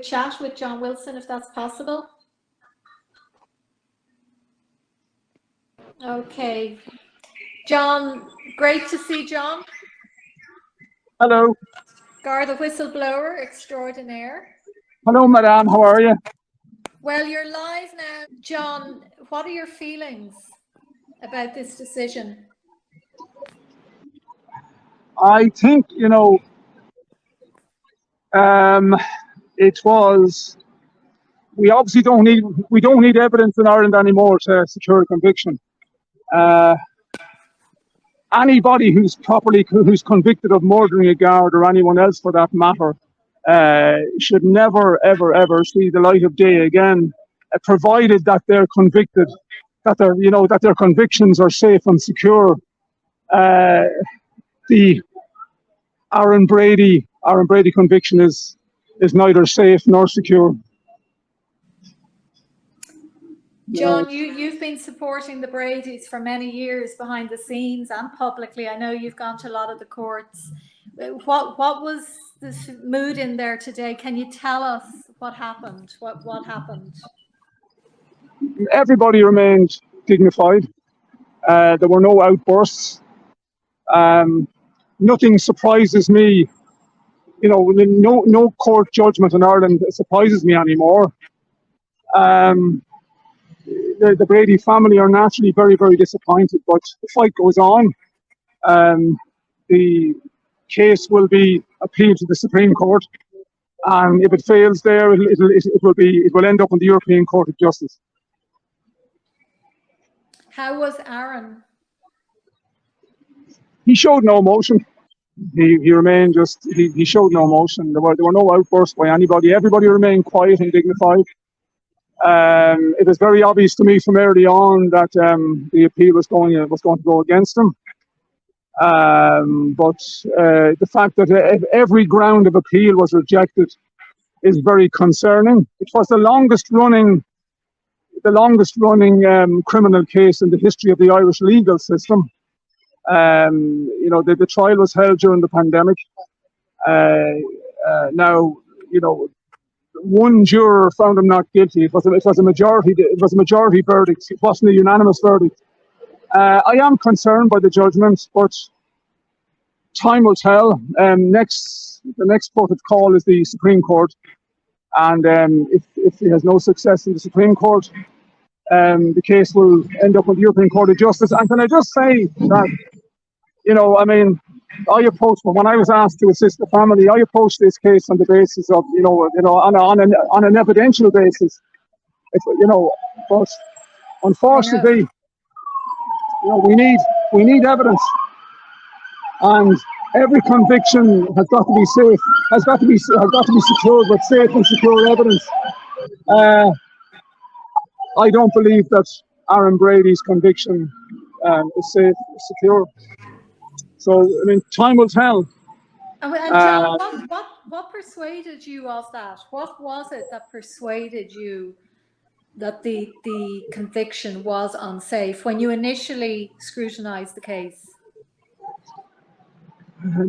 chat with John Wilson if that's possible. Okay. John, great to see John. Hello. Garda whistleblower extraordinaire. Hello, Madame. How are you? Well, you're live now. John, what are your feelings about this decision? I think, it was, we obviously don't need evidence in Ireland anymore to secure a conviction. Anybody who's convicted of murdering a guard or anyone else for that matter should never, ever, ever see the light of day again, provided that they're convicted, that their convictions are safe and secure. The Aaron Brady conviction is neither safe nor secure. John, you've been supporting the Bradys for many years behind the scenes and publicly. I know you've gone to a lot of the courts. What was the mood in there today? Can you tell us what happened? What happened? Everybody remained dignified. There were no outbursts. Nothing surprises me. No court judgment in Ireland surprises me anymore. The Brady family are naturally very, very disappointed, but the fight goes on. The case will be appealed to the Supreme Court, and if it fails there, it will end up in the European Court of Justice. How was Aaron? He showed no emotion. He remained he showed no emotion. There were no outbursts by anybody. Everybody remained quiet and dignified. It was very obvious to me from early on that the appeal was going to go against him. But the fact that every ground of appeal was rejected is very concerning. It was the longest running criminal case in the history of the Irish legal system. The trial was held during the pandemic. Now, one juror found him not guilty. It was a majority verdict. It wasn't a unanimous verdict. I am concerned by the judgment, but time will tell. The next port of call is the Supreme Court, and if he has no success in the Supreme Court, the case will end up in the European Court of Justice. And can I just say that, I approached, when I was asked to assist the family, I approached this case on the basis of, on an evidential basis. But unfortunately, we need evidence, and every conviction has got to be safe, has got to be secured with safe and secure evidence. I don't believe that Aaron Brady's conviction is safe, secure. So, time will tell. And John, what persuaded you of that? What was it that persuaded you that the conviction was unsafe when you initially scrutinized the case?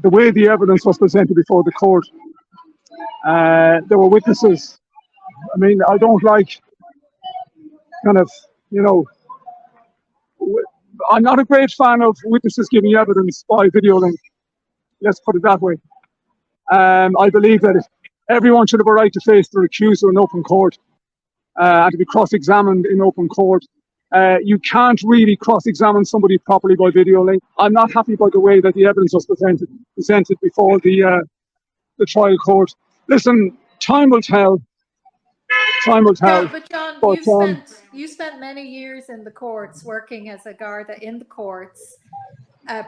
The way the evidence was presented before the court, there were witnesses. I don't like I'm not a great fan of witnesses giving evidence by video link. Let's put it that way. I believe that everyone should have a right to face their accuser in open court and to be cross-examined in open court. You can't really cross-examine somebody properly by video link. I'm not happy by the way that the evidence was presented before the trial court. Listen, time will tell. Time will tell. But John, you spent many years in the courts, working as a Garda in the courts,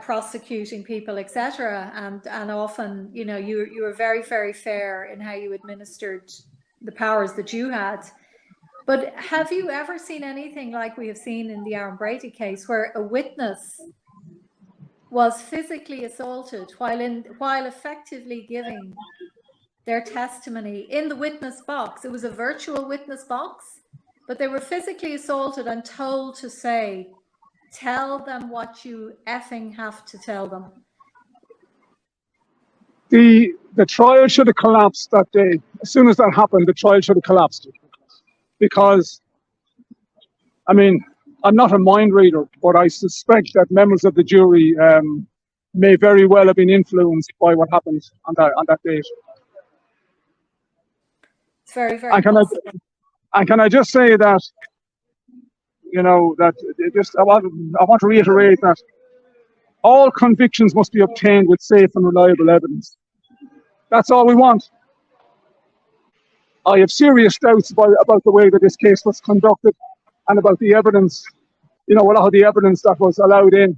prosecuting people, etc. And often, you were very, very fair in how you administered the powers that you had. But have you ever seen anything like we have seen in the Aaron Brady case, where a witness was physically assaulted while effectively giving their testimony in the witness box? It was a virtual witness box, but they were physically assaulted and told to say, "Tell them what you effing have to tell them." the trial should have collapsed that day. As soon as that happened, the trial should have collapsed. Because, I mean, I'm not a mind reader, but I suspect that members of the jury may very well have been influenced by what happened on that date. It's very, very possible. And can I just say that, you know, that I want to reiterate that all convictions must be obtained with safe and reliable evidence. That's all we want. I have serious doubts about the way that this case was conducted and about the evidence, you know, a lot of the evidence that was allowed in.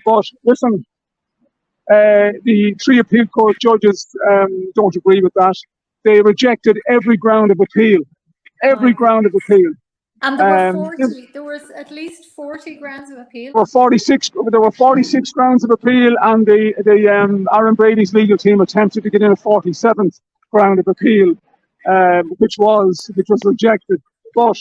But listen, the 3 appeal court judges don't agree with that. They rejected every ground of appeal. Every ground of appeal. And there was at least 40 grounds of appeal. There were 46 grounds of appeal, and the Aaron Brady's legal team attempted to get in a 47th ground of appeal, which was rejected. But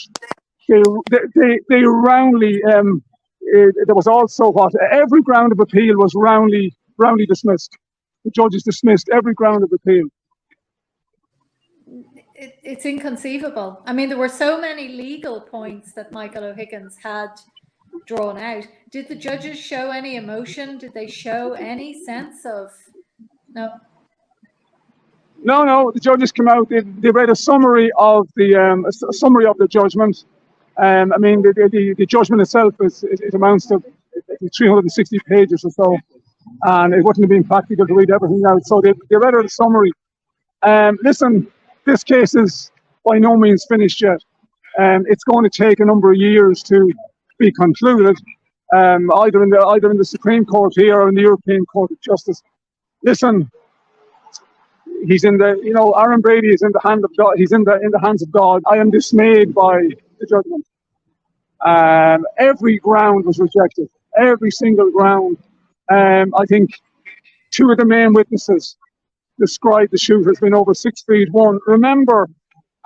they roundly there was also every ground of appeal was roundly dismissed. The judges dismissed every ground of appeal. It's inconceivable. I mean, there were so many legal points that Michael O'Higgins had drawn out. Did the judges show any emotion? Did they show any sense of no? No. The judges came out. They read a summary of the judgment. I mean, the judgment itself it amounts to 360 pages or so, and it wouldn't have been practical to read everything out. So they read a summary. Listen. This case is by no means finished yet. It's going to take a number of years to be concluded, either in the Supreme Court here or in the European Court of Justice. Listen, Aaron Brady is in the hand of God. He's in the hands of God. I am dismayed by the judgment. Every ground was rejected. Every single ground. I think 2 of the main witnesses described the shooter as being over 6'1". Remember,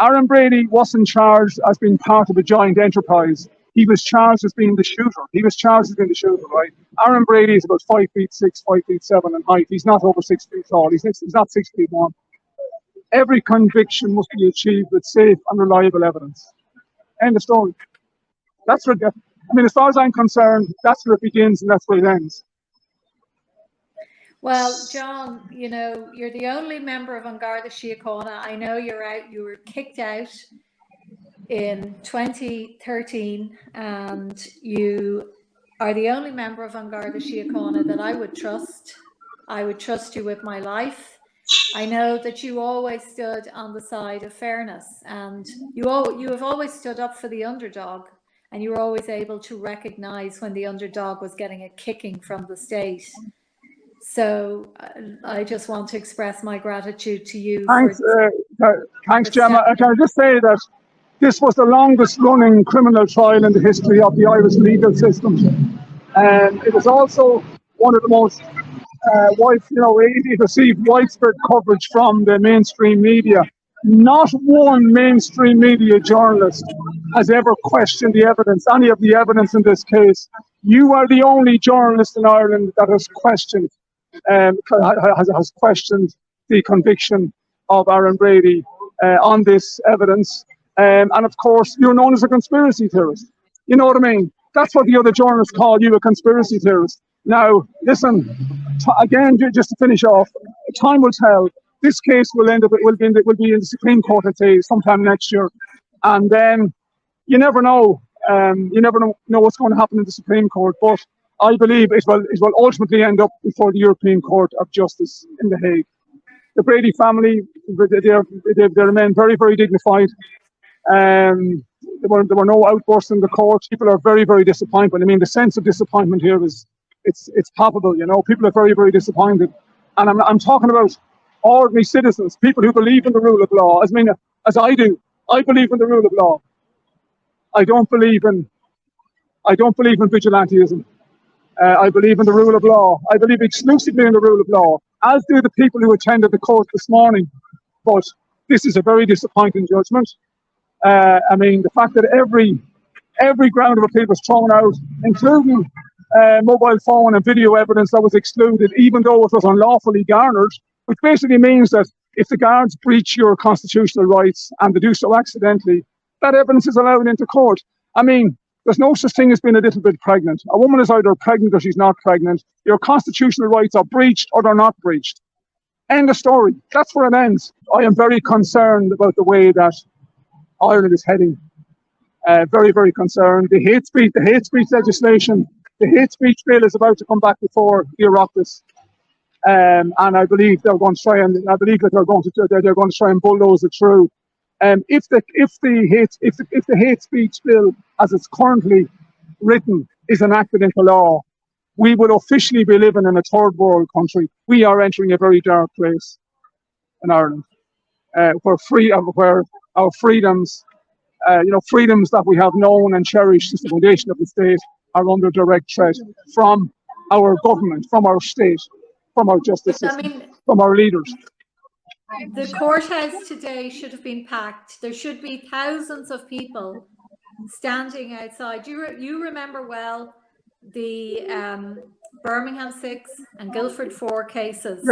Aaron Brady wasn't charged as being part of a giant enterprise. He was charged as being the shooter. Right? Aaron Brady is about 5'6", 5'7" in height. He's not over 6 feet tall. He's not 6'1". Every conviction must be achieved with safe and reliable evidence. End of story. That's where as far as I'm concerned, that's where it begins and that's where it ends. Well, John, you know, you're the only member of An Garda Síochána. I know you were kicked out in 2013, and you are the only member of An Garda Síochána that I would trust. I would trust you with my life. I know that you always stood on the side of fairness, and you have always stood up for the underdog, and you were always able to recognize when the underdog was getting a kicking from the state. So I just want to express my gratitude to you. Thanks, Gemma. Can I just say that this was the longest running criminal trial in the history of the Irish legal system. And it was also one of the most, it received widespread coverage from the mainstream media. Not one mainstream media journalist has ever questioned any of the evidence in this case. You are the only journalist in Ireland that has questioned the conviction of Aaron Brady on this evidence. And of course, you're known as a conspiracy theorist. You know what I mean? That's what the other journalists call you, a conspiracy theorist. Now, listen, again, just to finish off, time will tell. This case will be in the Supreme Court, I'd say, sometime next year. And then you never know. You never know what's going to happen in the Supreme Court. But I believe it will ultimately end up before the European Court of Justice in The Hague. The Brady family, they remain very, very dignified. There were no outbursts in the court. People are very, very disappointed. I mean, the sense of disappointment here it's palpable. You know, people are very, very disappointed. And I'm talking about ordinary citizens, people who believe in the rule of law. As I do. I believe in the rule of law. I don't believe in vigilantism. I believe in the rule of law. I believe exclusively in the rule of law, as do the people who attended the court this morning. But this is a very disappointing judgment. The fact that every ground of appeal was thrown out, including mobile phone and video evidence that was excluded, even though it was unlawfully garnered, which basically means that if the guards breach your constitutional rights and they do so accidentally, that evidence is allowed into court. I mean, there's no such thing as being a little bit pregnant. A woman is either pregnant or she's not pregnant. Your constitutional rights are breached or they're not breached. End of story. That's where it ends. I am very concerned about the way that Ireland is heading. Very, very concerned. The hate speech legislation, the hate speech bill is about to come back before the Oireachtas. And I believe they're going to try and try and bulldoze it through. If the hate speech bill, as it's currently written, is enacted into law, we would officially be living in a third world country. We are entering a very dark place in Ireland, where our freedoms, freedoms that we have known and cherished since the foundation of the state, are under direct threat from our government, from our state, from our justice system, from our leaders. The courthouse today should have been packed. There should be thousands of people standing outside. You remember well the Birmingham 6 and Guildford 4 cases.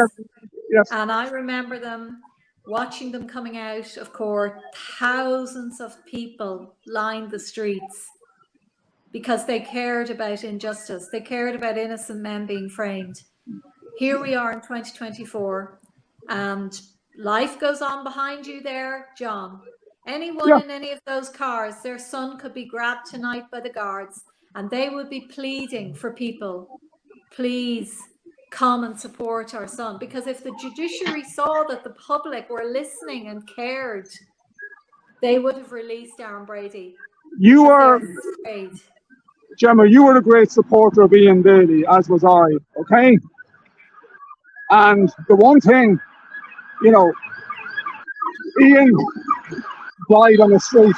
Yes. And I remember them, watching them coming out of court. Thousands of people lined the streets because they cared about injustice. They cared about innocent men being framed. Here we are in 2024, and life goes on behind you there, John. Anyone in any of those cars, their son could be grabbed tonight by the guards, and they would be pleading for people, please come and support our son. Because if the judiciary saw that the public were listening and cared, they would have released Aaron Brady. Gemma, you were a great supporter of Ian Bailey, as was I, okay? And the one thing, Ian died on the street.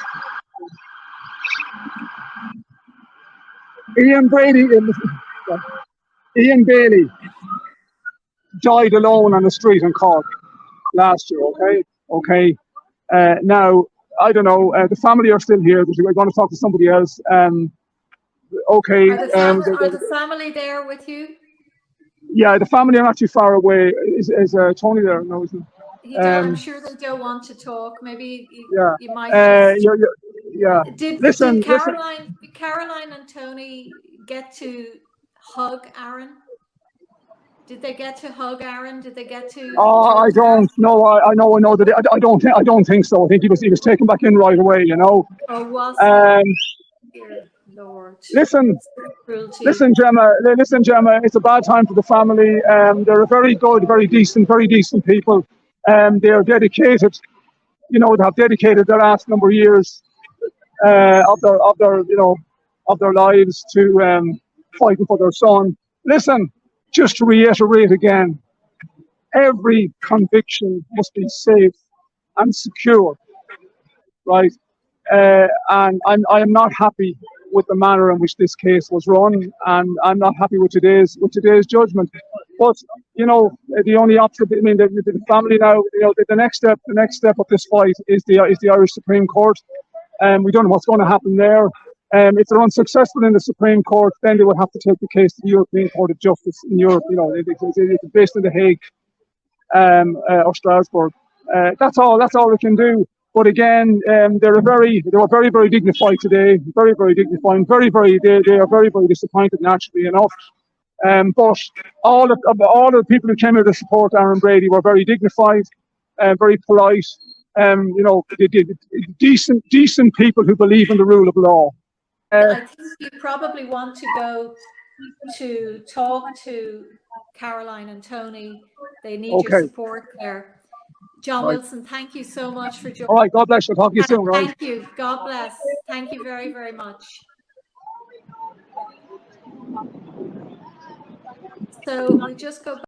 Ian Bailey died alone on the street in Cork last year, okay? Now, I don't know, the family are still here. We're going to talk to somebody else. Okay. Are the family there with you? Yeah, the family are not too far away. Is Tony there? No, isn't he? I'm sure they don't want to talk. Maybe you might just... Did Caroline and Tony get to hug Aaron? Did they get to hug Aaron? Did they get to? I don't know. I know that I don't think so. I think he was taken back in right away. Oh, was he? Lord. Listen, Gemma. It's a bad time for the family. They're a very good, very decent people. They are dedicated. They have dedicated their last number of years of their lives to fighting for their son. Listen, just to reiterate again, every conviction must be safe and secure, right? And I am not happy with the manner in which this case was run, and I'm not happy with today's judgment. But the only option, the family now, the next step of this fight is the Irish Supreme Court. We don't know what's going to happen there. If they're unsuccessful in the Supreme Court, then they will have to take the case to the European Court of Justice in Europe. It's based in The Hague or Strasbourg. That's all we can do. But again, they were very, very dignified today. Very, very dignified. They are very, very disappointed, naturally enough. But all the people who came here to support Aaron Brady were very dignified, very polite. Decent people who believe in the rule of law. I think you probably want to go to talk to Caroline and Tony. They need your support there. John Wilson, thank you so much for joining. All right, God bless you. Talk to you soon. Right. Thank you. God bless. Thank you very, very much. So we'll just go back.